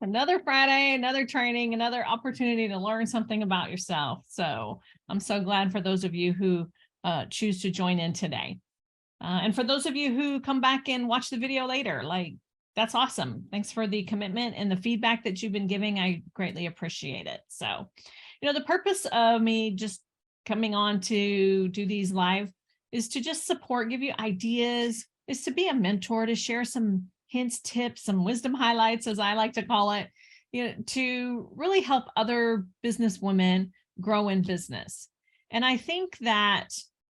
Another Friday, another training, another opportunity to learn something about yourself. So I'm so glad for those of you who choose to join in today. And for those of you who come back and watch the video later, like, that's awesome. Thanks for the commitment and the feedback that you've been giving. I greatly appreciate it. So, the purpose of me just coming on to do these live is to just support, give you ideas, is to be a mentor, to share some hints, tips, some wisdom highlights, as I like to call it, to really help other business women grow in business. And I think that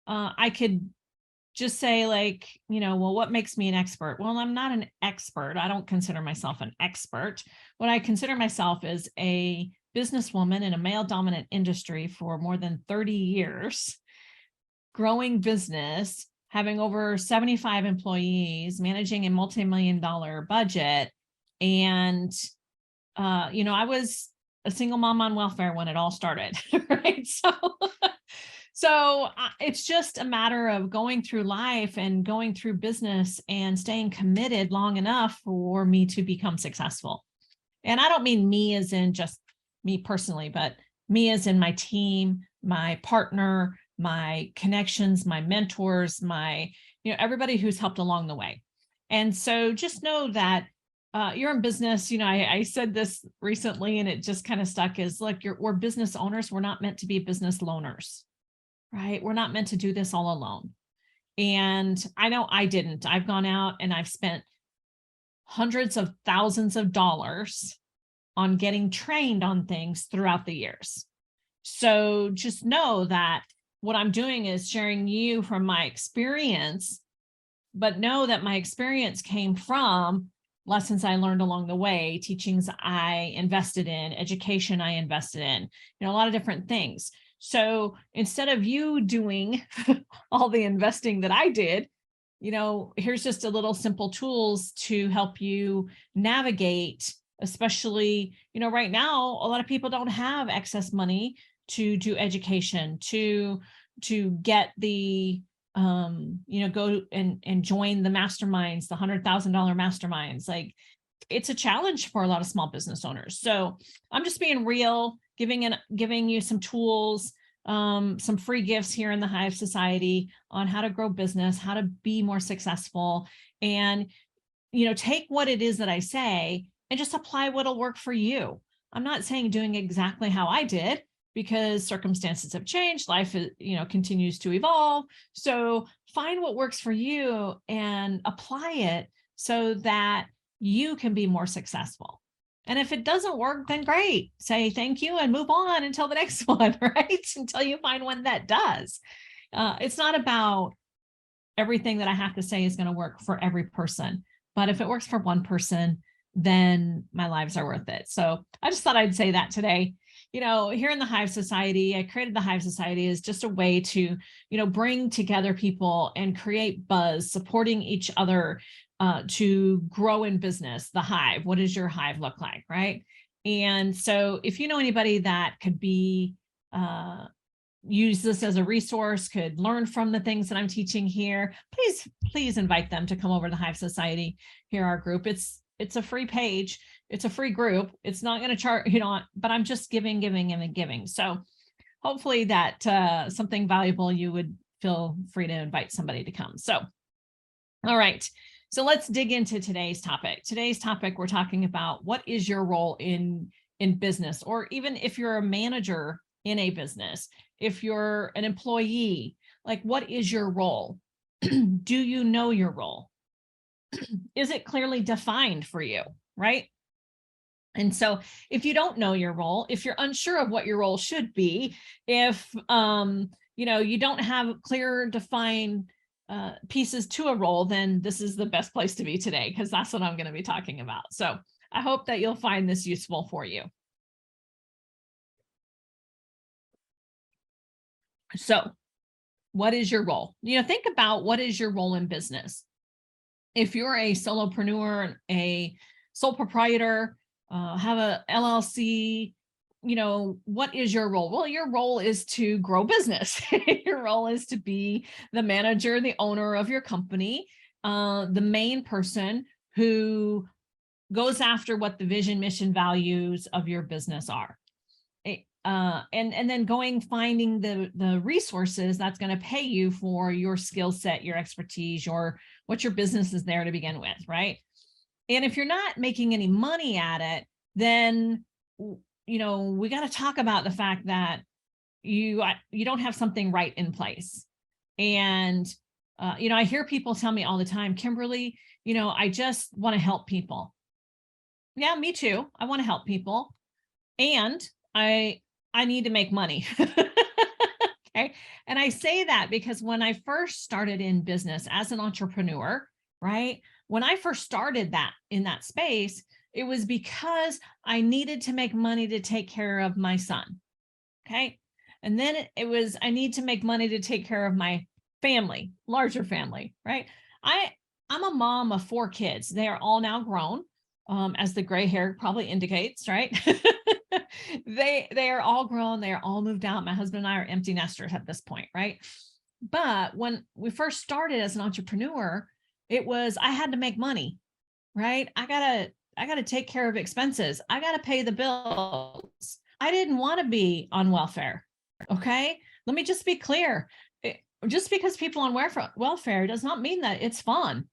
I could just say, like, well, what makes me an expert? Well, I'm not an expert. I don't consider myself an expert. What I consider myself is a businesswoman in a male dominant industry for more than 30 years, growing business, having over 75 employees, managing a multi-million-dollar budget. And, I was a single mom on welfare when it all started, right? So it's just a matter of going through life and going through business and staying committed long enough for me to become successful. And I don't mean me as in just me personally, but me as in my team, my partner, my connections, my mentors, my, everybody who's helped along the way. And so just know that you're in business. I said this recently and it just kind of stuck, is, look, we're business owners. We're not meant to be business loaners, right? We're not meant to do this all alone. And I know I didn't. I've gone out and I've spent hundreds of thousands of dollars on getting trained on things throughout the years. So just know that what I'm doing is sharing you from my experience, but know that my experience came from lessons I learned along the way, teachings I invested in, education I invested in, a lot of different things. So instead of you doing all the investing that I did, here's just a little simple tools to help you navigate, especially, right now, a lot of people don't have excess money to do education, to get the, go and join the masterminds, the $100,000 masterminds. Like, it's a challenge for a lot of small business owners. So I'm just being real, giving you some tools, some free gifts here in the Hive Society on how to grow business, how to be more successful, and, take what it is that I say and just apply what'll work for you. I'm not saying doing exactly how I did, because circumstances have changed. Life is, continues to evolve. So find what works for you and apply it so that you can be more successful. And if it doesn't work, then great. Say thank you and move on until the next one, right? Until you find one that does. It's not about everything that I have to say is going to work for every person. But if it works for one person, then my lives are worth it. So I just thought I'd say that today. Here in the Hive Society, I created the Hive Society as just a way to, bring together people and create buzz, supporting each other to grow in business. The Hive, what does your Hive look like, right? And so if you know anybody that could be, use this as a resource, could learn from the things that I'm teaching here, please invite them to come over to the Hive Society, hear our group. It's a free page. It's a free group. It's not going to charge, but I'm just giving and giving. So hopefully that something valuable, you would feel free to invite somebody to come. So, all right. So let's dig into today's topic. Today's topic, we're talking about what is your role in business, or even if you're a manager in a business, if you're an employee, like, what is your role? Do you know your role? Is it clearly defined for you, right? And so if you don't know your role, if you're unsure of what your role should be, if you don't have clear defined pieces to a role, then this is the best place to be today, because that's what I'm going to be talking about. So I hope that you'll find this useful for you. So what is your role? Think about what is your role in business. If you're a solopreneur, a sole proprietor, have a LLC, what is your role? Well, your role is to grow business. Your role is to be the manager, the owner of your company, the main person who goes after what the vision, mission, values of your business are. And then finding the resources that's going to pay you for your skill set, your expertise, what your business is there to begin with, right? And if you're not making any money at it, then, we got to talk about the fact that you don't have something right in place. And, I hear people tell me all the time, Kimberly, I just want to help people. Yeah, me too. I want to help people. And I need to make money. Okay. And I say that because when I first started in business as an entrepreneur, right? When I first started in that space, it was because I needed to make money to take care of my son. Okay. And then it was, I need to make money to take care of my family, larger family, right? I'm a mom of 4 kids. They are all now grown, as the gray hair probably indicates, right? They are all grown. They are all moved out. My husband and I are empty nesters at this point, right? But when we first started as an entrepreneur, it was, I had to make money, right? I gotta take care of expenses. I gotta pay the bills. I didn't want to be on welfare. Okay. Let me just be clear. Just because people on welfare does not mean that it's fun.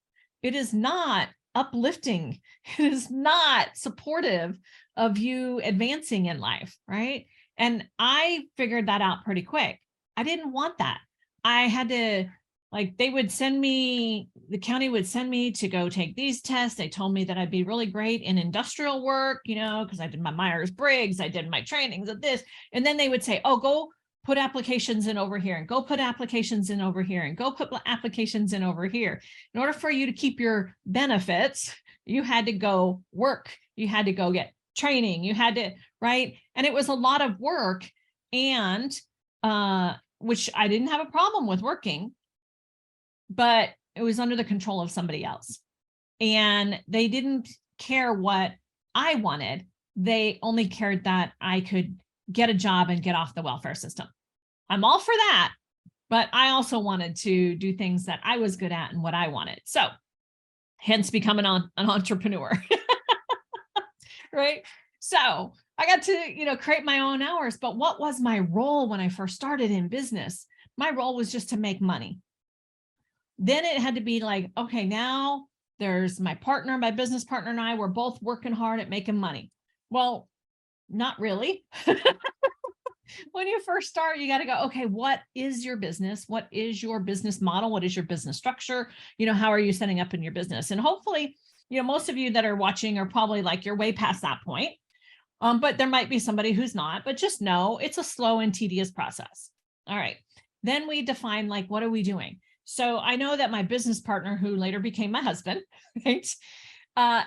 It is not uplifting. It is not supportive of you advancing in life, right? And I figured that out pretty quick. I didn't want that. I had to, the county would send me to go take these tests. They told me that I'd be really great in industrial work, because I did my Myers-Briggs, I did my trainings of this. And then they would say, oh, go put applications in over here and go put applications in over here and go put applications in over here. In order for you to keep your benefits, you had to go work. You had to go get training. You had to, right? And it was a lot of work, and which I didn't have a problem with working, but it was under the control of somebody else. And they didn't care what I wanted. They only cared that I could get a job and get off the welfare system. I'm all for that, but I also wanted to do things that I was good at and what I wanted. So hence becoming an entrepreneur, right? So I got to, create my own hours. But what was my role when I first started in business? My role was just to make money. Then it had to be like, okay, now there's my business partner and I, we're both working hard at making money. Well, not really. When you first start, you got to go, okay, what is your business? What is your business model? What is your business structure? How are you setting up in your business? And hopefully, most of you that are watching are probably like, you're way past that point. But there might be somebody who's not, but just know it's a slow and tedious process. All right. Then we define, like, what are we doing? So I know that my business partner, who later became my husband, right?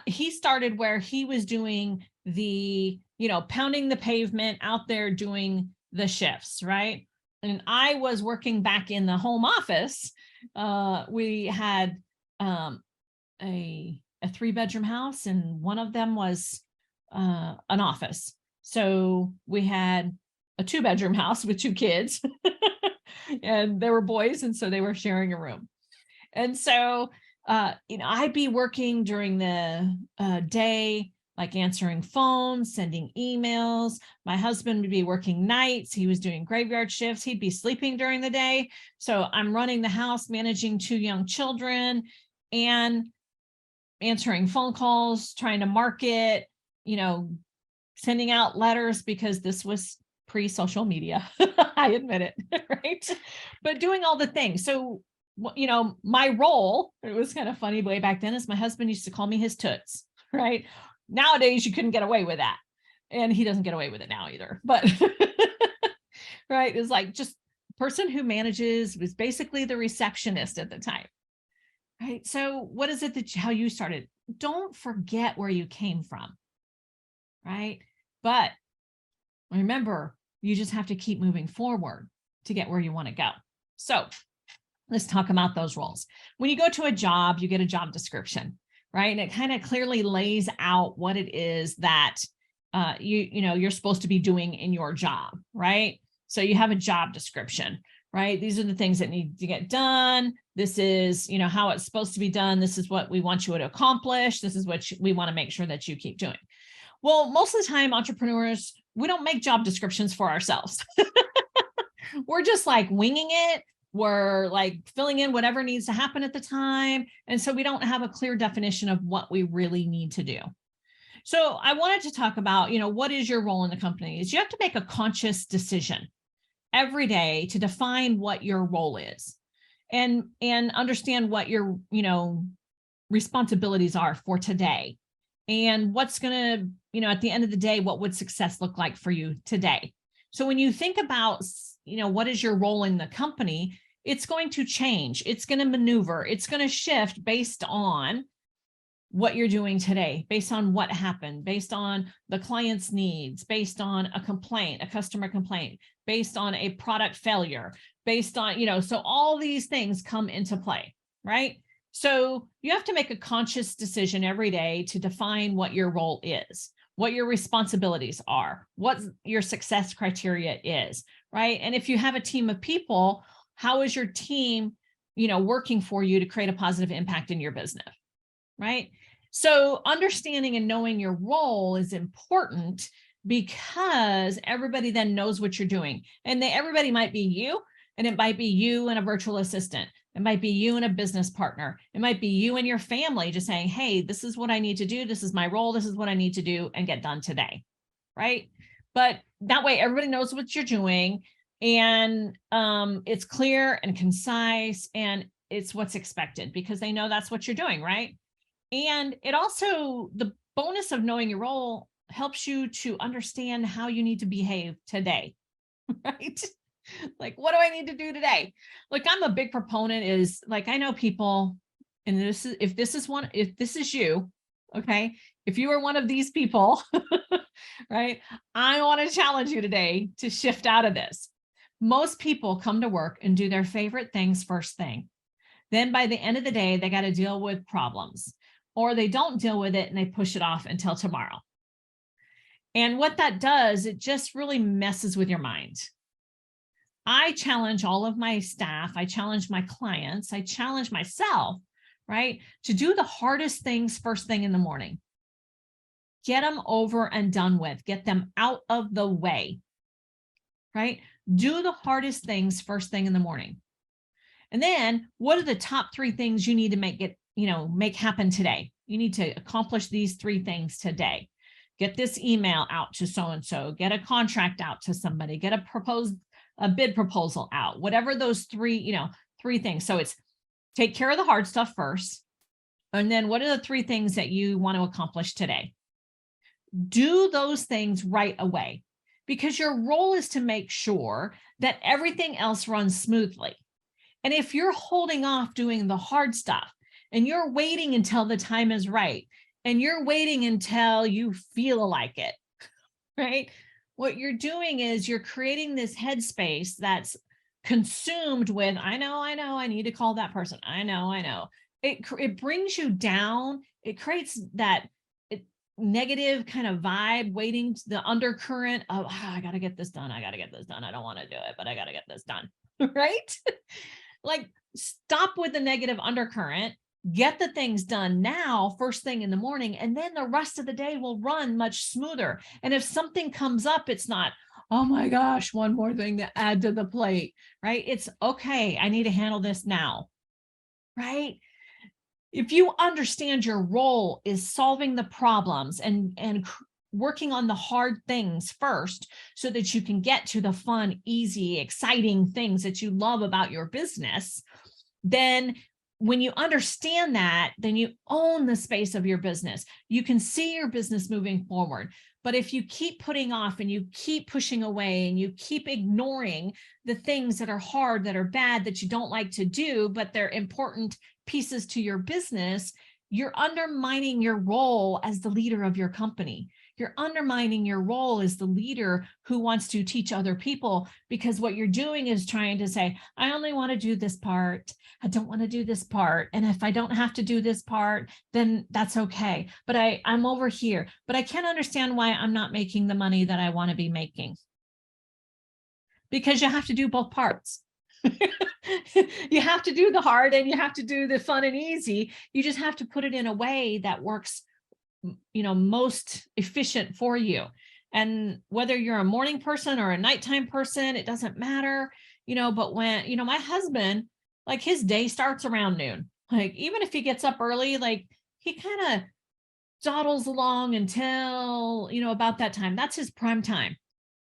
He started where he was doing the, pounding the pavement out there doing the shifts, right? And I was working back in the home office. We had a 3-bedroom house, and one of them was an office. So we had a 2-bedroom house with 2 kids and they were boys. And so they were sharing a room. And so, I'd be working during the day, like answering phones, sending emails. My husband would be working nights. He was doing graveyard shifts. He'd be sleeping during the day. So I'm running the house, managing 2 young children, and answering phone calls, trying to market, sending out letters, because this was pre-social media. I admit it, right? But doing all the things. So, my role, it was kind of funny way back then, is my husband used to call me his toots, right? Nowadays, you couldn't get away with that. And he doesn't get away with it now either. But, right, it's like just person who manages, was basically the receptionist at the time, right? So what is it how you started? Don't forget where you came from, right? But remember, you just have to keep moving forward to get where you want to go. So let's talk about those roles. When you go to a job, you get a job description, right? And it kind of clearly lays out what it is that you're supposed to be doing in your job, right? So you have a job description, right? These are the things that need to get done. This is, how it's supposed to be done. This is what we want you to accomplish. This is what we want to make sure that you keep doing. Well, most of the time, entrepreneurs, we don't make job descriptions for ourselves. We're just like winging it. We're like filling in whatever needs to happen at the time. And so we don't have a clear definition of what we really need to do. So I wanted to talk about, what is your role in the company? Is you have to make a conscious decision every day to define what your role is and understand what your, responsibilities are for today and what's going to, at the end of the day, what would success look like for you today? So when you think about, what is your role in the company, it's going to change. It's going to maneuver. It's going to shift based on what you're doing today, based on what happened, based on the client's needs, based on a complaint, a customer complaint, based on a product failure, based on, so all these things come into play, right? So you have to make a conscious decision every day to define what your role is, what your responsibilities are, what your success criteria is, right? And if you have a team of people, how is your team, working for you to create a positive impact in your business, right? So understanding and knowing your role is important because everybody then knows what you're doing. And everybody might be you, and it might be you and a virtual assistant. It might be you and a business partner. It might be you and your family just saying, hey, this is what I need to do. This is my role. This is what I need to do and get done today, right? But that way everybody knows what you're doing, and it's clear and concise, and it's what's expected because they know that's what you're doing, right? And it also, the bonus of knowing your role helps you to understand how you need to behave today, right? Like, what do I need to do today? Like, I'm a big proponent is like, I know people, and if this is you, okay, if you are one of these people, right, I want to challenge you today to shift out of this. Most people come to work and do their favorite things first thing. Then by the end of the day, they got to deal with problems, or they don't deal with it and they push it off until tomorrow. And what that does, it just really messes with your mind. I challenge all of my staff. I challenge my clients. I challenge myself, right, to do the hardest things first thing in the morning. Get them over and done with. Get them out of the way, right? Do the hardest things first thing in the morning. And then what are the top 3 things you need to make happen today? You need to accomplish these 3 things today. Get this email out to so-and-so, get a contract out to somebody, get a bid proposal out, whatever those 3 things. So it's take care of the hard stuff first. And then what are the 3 things that you want to accomplish today? Do those things right away, because your role is to make sure that everything else runs smoothly. And if you're holding off doing the hard stuff and you're waiting until the time is right, and you're waiting until you feel like it, right? What you're doing is you're creating this headspace that's consumed with, I know, I need to call that person. I know. It brings you down. It creates that negative kind of vibe, waiting, the undercurrent of, I got to get this done. I don't want to do it, but I got to get this done, right? Like, stop with the negative undercurrent, get the things done now, first thing in the morning, and then the rest of the day will run much smoother. And if something comes up, it's not, oh my gosh, one more thing to add to the plate, right? It's okay, I need to handle this now, right? If you understand your role is solving the problems and working on the hard things first so that you can get to the fun, easy, exciting things that you love about your business, then when you understand that, then you own the space of your business. You can see your business moving forward. But if you keep putting off and you keep pushing away and you keep ignoring the things that are hard, that are bad, that you don't like to do, but they're important pieces to your business, you're undermining your role as the leader of your company. You're undermining your role as the leader who wants to teach other people, because what you're doing is trying to say, I only want to do this part. I don't want to do this part. And if I don't have to do this part, then that's okay. But I'm over here, but I can't understand why I'm not making the money that I want to be making. Because you have to do both parts. You have to do the hard and you have to do the fun and easy. You just have to put it in a way that works, most efficient for you. And whether you're a morning person or a nighttime person, it doesn't matter, but when, my husband, like his day starts around noon. Like, even if he gets up early, like he kind of dawdles along until, about that time. That's his prime time.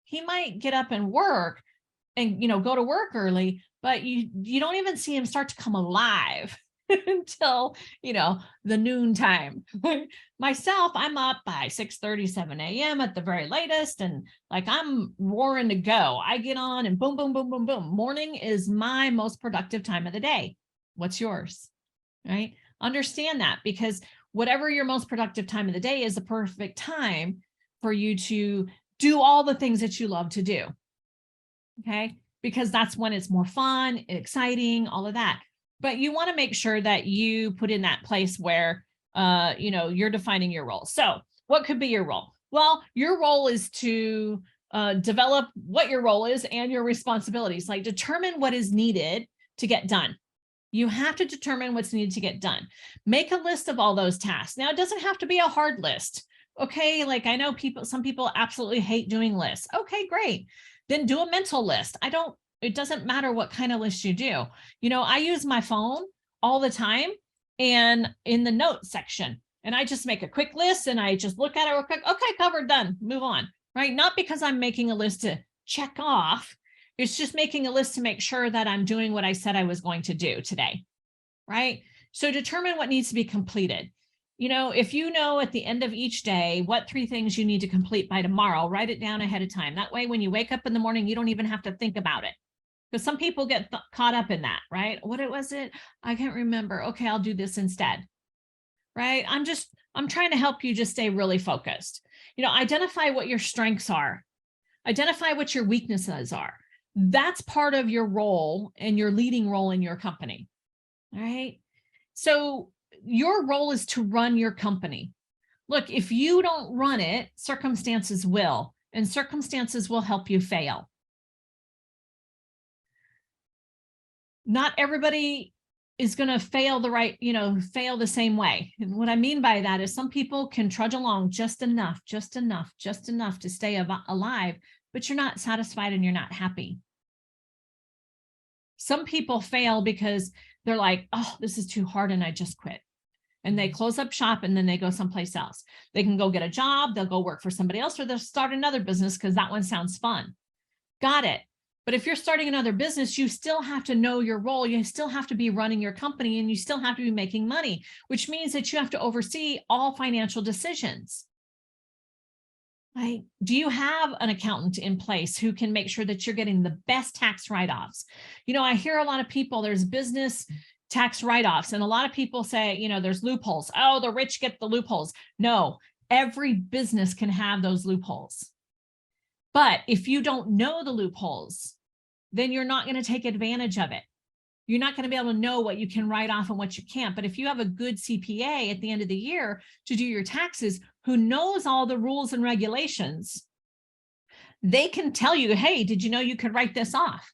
He might get up and work and, go to work early, but you don't even see him start to come alive until, the noon time. Myself, I'm up by 6:30, 7 a.m. at the very latest. And like, I'm roaring to go. I get on and boom, boom, boom, boom, boom. Morning is my most productive time of the day. What's yours? Right? Understand that, because whatever your most productive time of the day is the perfect time for you to do all the things that you love to do. Okay. Because that's when it's more fun, exciting, all of that. But you want to make sure that you put in that place where, you're defining your role. So what could be your role? Well, your role is to develop what your role is and your responsibilities, like determine what is needed to get done. You have to determine what's needed to get done. Make a list of all those tasks. Now, it doesn't have to be a hard list. Okay. Like, I know some people absolutely hate doing lists. Okay, great. Then do a mental list. It doesn't matter what kind of list you do. I use my phone all the time and in the notes section, and I just make a quick list and I just look at it real quick. Okay, covered, done, move on, right? Not because I'm making a list to check off. It's just making a list to make sure that I'm doing what I said I was going to do today, right? So determine what needs to be completed. If you know at the end of each day what 3 things you need to complete by tomorrow, write it down ahead of time. That way, when you wake up in the morning, you don't even have to think about it. Because some people get caught up in that, right? What was it? I can't remember. Okay, I'll do this instead, right? I'm trying to help you just stay really focused. Identify what your strengths are. Identify what your weaknesses are. That's part of your role and your leading role in your company, all right? So your role is to run your company. Look, if you don't run it, circumstances will, and circumstances will help you fail. Not everybody is going to fail fail the same way. And what I mean by that is some people can trudge along just enough to stay alive, but you're not satisfied and you're not happy. Some people fail because they're like, oh, this is too hard and I just quit. And they close up shop and then they go someplace else. They can go get a job, they'll go work for somebody else, or they'll start another business because that one sounds fun. Got it. But if you're starting another business, you still have to know your role. You still have to be running your company and you still have to be making money, which means that you have to oversee all financial decisions. Right? Do you have an accountant in place who can make sure that you're getting the best tax write-offs? I hear a lot of people, there's business tax write-offs, and a lot of people say, there's loopholes. Oh, the rich get the loopholes. No, every business can have those loopholes. But if you don't know the loopholes, then you're not going to take advantage of it. You're not going to be able to know what you can write off and what you can't. But if you have a good CPA at the end of the year to do your taxes, who knows all the rules and regulations, they can tell you, hey, did you know you could write this off?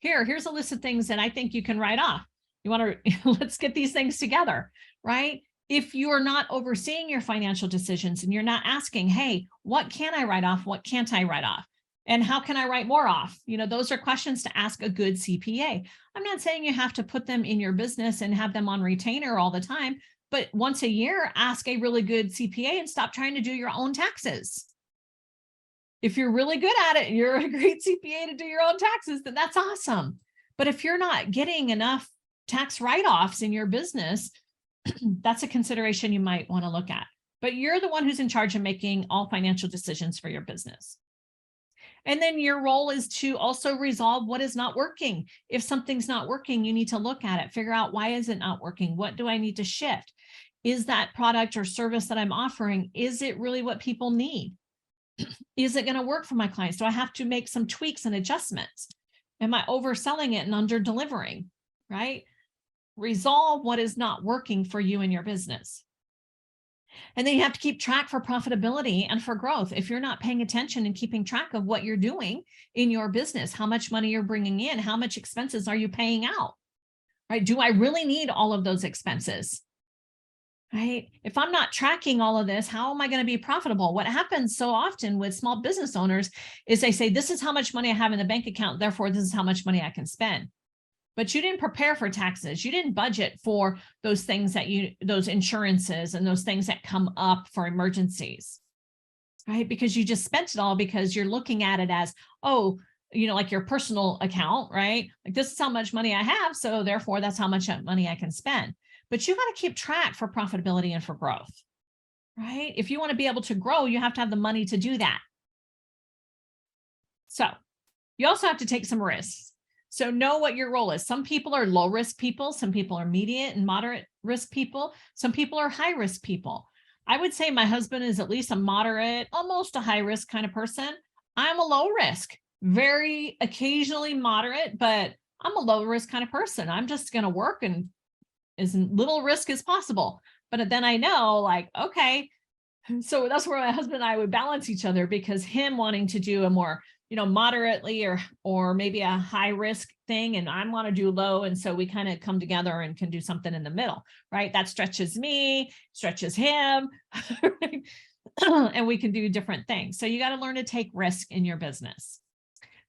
Here's a list of things that I think you can write off. You want to, let's get these things together, right? If you're not overseeing your financial decisions and you're not asking, hey, what can I write off? What can't I write off? And how can I write more off? Those are questions to ask a good CPA. I'm not saying you have to put them in your business and have them on retainer all the time, but once a year, ask a really good CPA and stop trying to do your own taxes. If you're really good at it and you're a great CPA to do your own taxes, then that's awesome. But if you're not getting enough tax write-offs in your business, that's a consideration you might want to look at. But you're the one who's in charge of making all financial decisions for your business. And then your role is to also resolve what is not working. If something's not working, you need to look at it, figure out why is it not working? What do I need to shift? Is that product or service that I'm offering, is it really what people need? Is it going to work for my clients? Do I have to make some tweaks and adjustments? Am I overselling it and under delivering, right? Resolve what is not working for you in your business. And then you have to keep track for profitability and for growth. If you're not paying attention and keeping track of what you're doing in your business, how much money you're bringing in, how much expenses are you paying out, right? Do I really need all of those expenses? Right? If I'm not tracking all of this, how am I going to be profitable? What happens so often with small business owners is they say, this is how much money I have in the bank account, therefore this is how much money I can spend. But you didn't prepare for taxes. You didn't budget for those things that those insurances and those things that come up for emergencies, right? Because you just spent it all because you're looking at it as, oh, like your personal account, right? Like this is how much money I have. So therefore that's how much money I can spend. But you got to keep track for profitability and for growth, right? If you want to be able to grow, you have to have the money to do that. So you also have to take some risks. So know what your role is. Some people are low risk people. Some people are medium and moderate risk people. Some people are high risk people. I would say my husband is at least a moderate, almost a high risk kind of person. I'm a low risk, very occasionally moderate, but I'm a low risk kind of person. I'm just going to work and as little risk as possible. But then I know, like, okay, so that's where my husband and I would balance each other, because him wanting to do a more, moderately or maybe a high risk thing, and I want to do low. And so we kind of come together and can do something in the middle, right? That stretches me, stretches him, right? And we can do different things. So you got to learn to take risk in your business.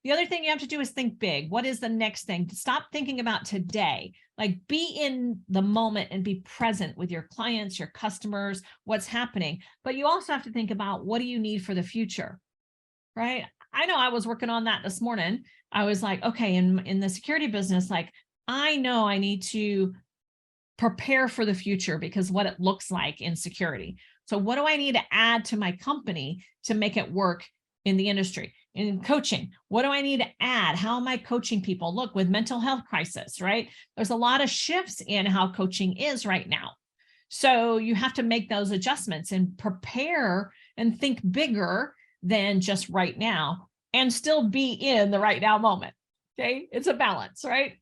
The other thing you have to do is think big. What is the next thing? Stop thinking about today. Like, be in the moment and be present with your clients, your customers, what's happening. But you also have to think about, what do you need for the future, right? I know I was working on that this morning. I was like, okay, in the security business, like, I know I need to prepare for the future because what it looks like in security. So what do I need to add to my company to make it work in the industry? In coaching, what do I need to add? How am I coaching people? Look, with mental health crisis, right? There's a lot of shifts in how coaching is right now. So you have to make those adjustments and prepare and think bigger than just right now, and still be in the right now moment. Okay. It's a balance, right?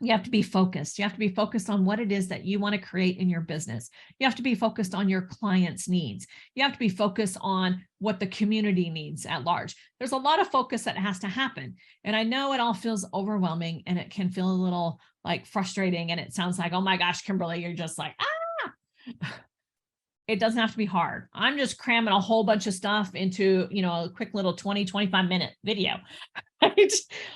You have to be focused. You have to be focused on what it is that you want to create in your business. You have to be focused on your clients' needs. You have to be focused on what the community needs at large. There's a lot of focus that has to happen. And I know it all feels overwhelming, and it can feel a little like frustrating. And it sounds like, oh my gosh, Kimberly, you're just like, ah. It doesn't have to be hard. I'm just cramming a whole bunch of stuff into, a quick little 20, 25-minute video. Right?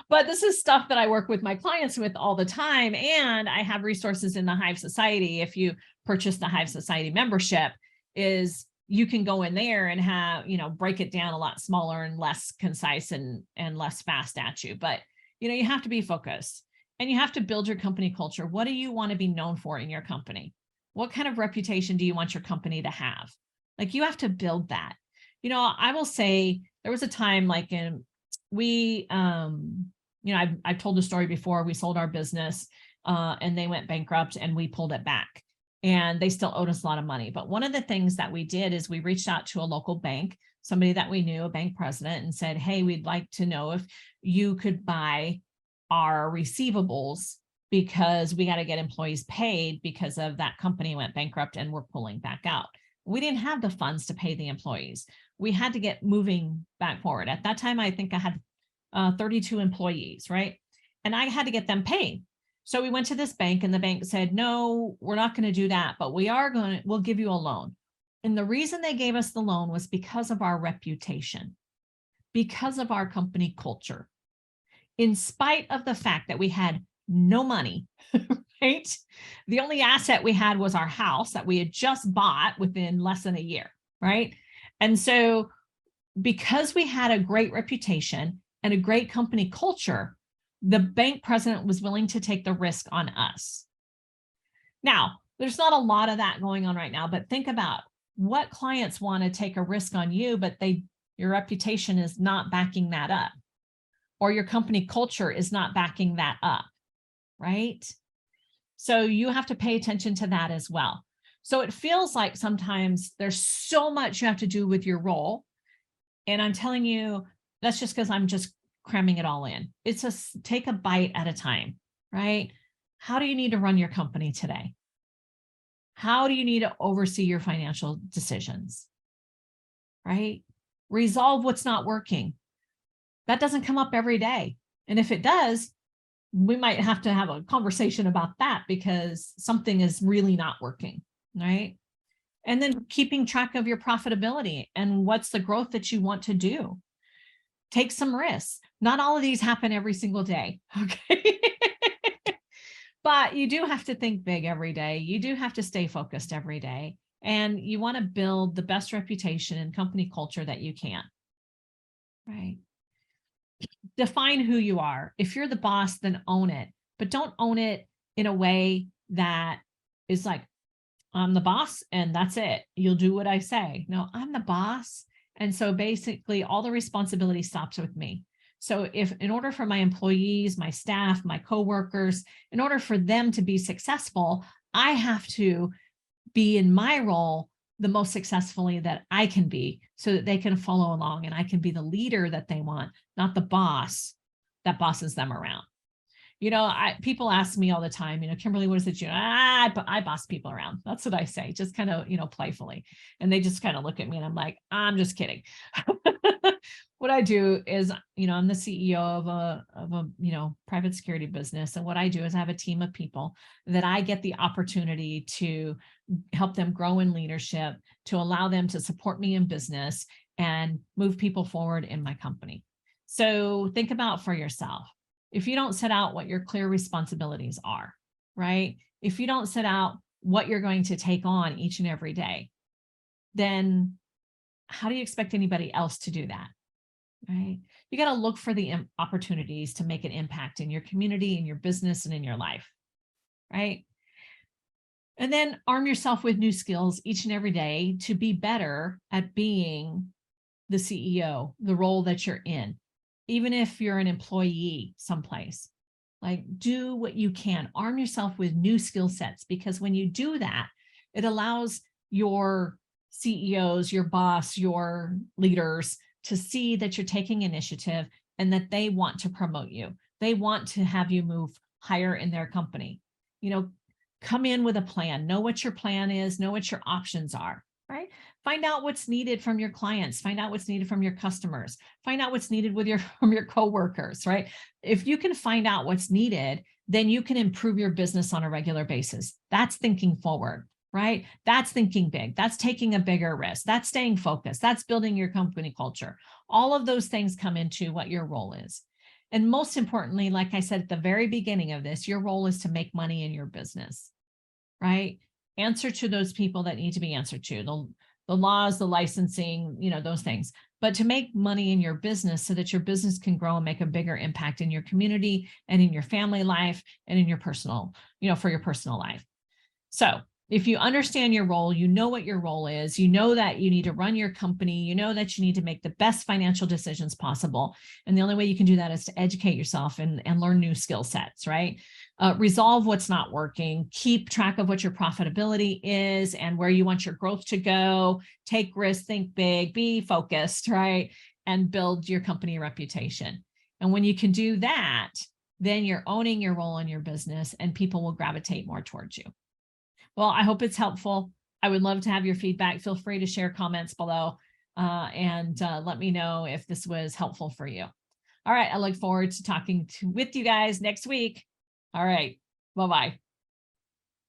But this is stuff that I work with my clients with all the time. And I have resources in the Hive Society. If you purchase the Hive Society membership, is you can go in there and have, break it down a lot smaller and less concise and less fast at you. But, you have to be focused, and you have to build your company culture. What do you want to be known for in your company? What kind of reputation do you want your company to have? Like, you have to build that. I will say there was a time like I've told the story before. We sold our business and they went bankrupt, and we pulled it back, and they still owed us a lot of money. But one of the things that we did is we reached out to a local bank, somebody that we knew, a bank president, and said, hey, we'd like to know if you could buy our receivables, because we got to get employees paid because of that company went bankrupt and we're pulling back out. We didn't have the funds to pay the employees. We had to get moving back forward. At that time, I think I had 32 employees, right? And I had to get them paid. So we went to this bank, and the bank said, no, we're not going to do that, but we'll give you a loan. And the reason they gave us the loan was because of our reputation, because of our company culture, in spite of the fact that we had no money, right? The only asset we had was our house that we had just bought within less than a year, right? And so because we had a great reputation and a great company culture, the bank president was willing to take the risk on us. Now, there's not a lot of that going on right now, but think about what clients want to take a risk on you, but your reputation is not backing that up, or your company culture is not backing that up. Right? So you have to pay attention to that as well. So it feels like sometimes there's so much you have to do with your role. And I'm telling you, that's just because I'm just cramming it all in. It's just take a bite at a time, right? How do you need to run your company today? How do you need to oversee your financial decisions? Right? Resolve what's not working. That doesn't come up every day. And if it does, we might have to have a conversation about that because something is really not working, right? And then keeping track of your profitability and what's the growth that you want to do. Take some risks. Not all of these happen every single day, okay? But you do have to think big every day. You do have to stay focused every day. And you want to build the best reputation and company culture that you can, right? Define who you are. If you're the boss, then own it, but don't own it in a way that is like, I'm the boss and that's it. You'll do what I say. No, I'm the boss. And so basically all the responsibility stops with me. So if in order for my employees, my staff, my coworkers, in order for them to be successful, I have to be in my role the most successfully that I can be so that they can follow along and I can be the leader that they want, not the boss that bosses them around. You know, people ask me all the time, you know, Kimberly, what is it? I boss people around. That's what I say, just kind of, you know, playfully. And they just kind of look at me and I'm like, I'm just kidding. What I do is, you know, I'm the CEO of a, you know, private security business. And what I do is I have a team of people that I get the opportunity to help them grow in leadership, to allow them to support me in business and move people forward in my company. So think about for yourself. If you don't set out what your clear responsibilities are, right? If you don't set out what you're going to take on each and every day, then how do you expect anybody else to do that, right? You got to look for the opportunities to make an impact in your community, in your business, and in your life, right? And then arm yourself with new skills each and every day to be better at being the CEO, the role that you're in. Even if you're an employee someplace, like do what you can, arm yourself with new skill sets, because when you do that, it allows your CEOs, your boss, your leaders to see that you're taking initiative and that they want to promote you. They want to have you move higher in their company. You know, come in with a plan, know what your plan is, know what your options are, right? Find out what's needed from your clients, find out what's needed from your customers, find out what's needed from your coworkers, right? If you can find out what's needed, then you can improve your business on a regular basis. That's thinking forward, right? That's thinking big. That's taking a bigger risk. That's staying focused. That's building your company culture. All of those things come into what your role is. And most importantly, like I said at the very beginning of this, your role is to make money in your business, right? Answer to those people that need to be answered to, the laws, the licensing, you know, those things, but to make money in your business so that your business can grow and make a bigger impact in your community and in your family life and in your personal, you know, for your personal life. So if you understand your role, you know what your role is, you know that you need to run your company, you know that you need to make the best financial decisions possible. And the only way you can do that is to educate yourself and learn new skill sets, right? Resolve what's not working, keep track of what your profitability is and where you want your growth to go, take risks, think big, be focused, right? And build your company reputation. And when you can do that, then you're owning your role in your business and people will gravitate more towards you. Well, I hope it's helpful. I would love to have your feedback. Feel free to share comments below and let me know if this was helpful for you. All right. I look forward to talking with you guys next week. All right. Bye-bye.